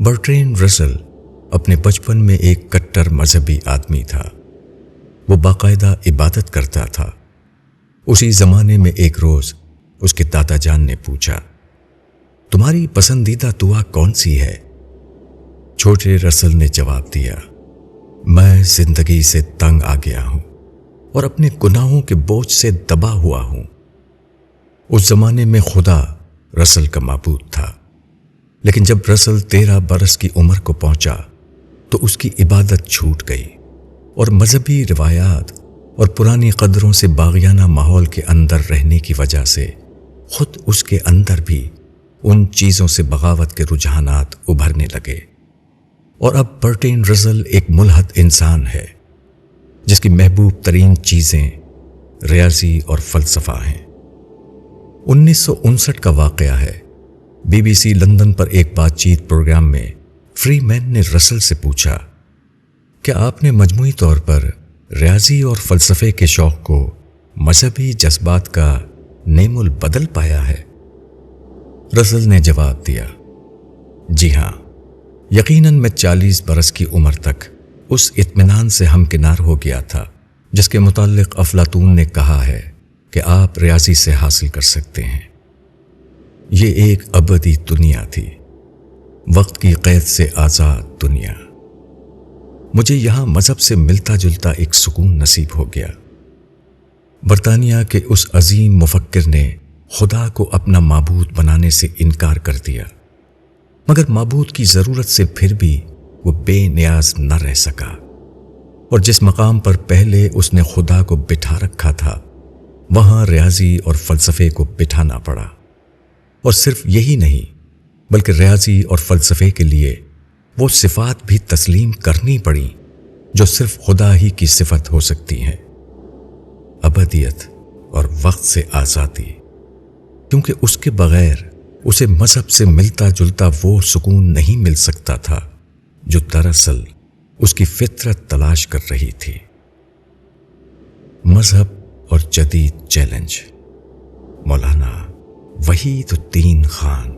Bertrand رسل اپنے بچپن میں ایک کٹر مذہبی آدمی تھا۔ وہ باقاعدہ عبادت کرتا تھا۔ اسی زمانے میں ایک روز اس کے دادا جان نے پوچھا، تمہاری پسندیدہ دعا کون سی ہے؟ چھوٹے رسل نے جواب دیا، میں زندگی سے تنگ آ گیا ہوں اور اپنے گناہوں کے بوجھ سے دبا ہوا ہوں۔ اس زمانے میں خدا رسل کا معبود تھا، لیکن جب رسل 13 برس کی عمر کو پہنچا تو اس کی عبادت چھوٹ گئی اور مذہبی روایات اور پرانی قدروں سے باغیانہ ماحول کے اندر رہنے کی وجہ سے خود اس کے اندر بھی ان چیزوں سے بغاوت کے رجحانات ابھرنے لگے، اور اب برٹرینڈ رسل ایک ملحد انسان ہے جس کی محبوب ترین چیزیں ریاضی اور فلسفہ ہیں۔ 1959 کا واقعہ ہے۔ BBC لندن پر ایک بات چیت پروگرام میں فری مین نے رسل سے پوچھا، کیا آپ نے مجموعی طور پر ریاضی اور فلسفے کے شوق کو مذہبی جذبات کا نعم البدل پایا ہے؟ رسل نے جواب دیا، جی ہاں، یقیناً میں 40 برس کی عمر تک اس اطمینان سے ہمکنار ہو گیا تھا جس کے متعلق افلاطون نے کہا ہے کہ آپ ریاضی سے حاصل کر سکتے ہیں۔ یہ ایک ابدی دنیا تھی، وقت کی قید سے آزاد دنیا۔ مجھے یہاں مذہب سے ملتا جلتا ایک سکون نصیب ہو گیا۔ برطانیہ کے اس عظیم مفکر نے خدا کو اپنا معبود بنانے سے انکار کر دیا، مگر معبود کی ضرورت سے پھر بھی وہ بے نیاز نہ رہ سکا، اور جس مقام پر پہلے اس نے خدا کو بٹھا رکھا تھا وہاں ریاضی اور فلسفے کو بٹھانا پڑا۔ اور صرف یہی نہیں بلکہ ریاضی اور فلسفے کے لیے وہ صفات بھی تسلیم کرنی پڑیں جو صرف خدا ہی کی صفت ہو سکتی ہیں، ابدیت اور وقت سے آزادی، کیونکہ اس کے بغیر اسے مذہب سے ملتا جلتا وہ سکون نہیں مل سکتا تھا جو دراصل اس کی فطرت تلاش کر رہی تھی۔ مذہب اور جدید چیلنج، مولانا وحید الدین خان۔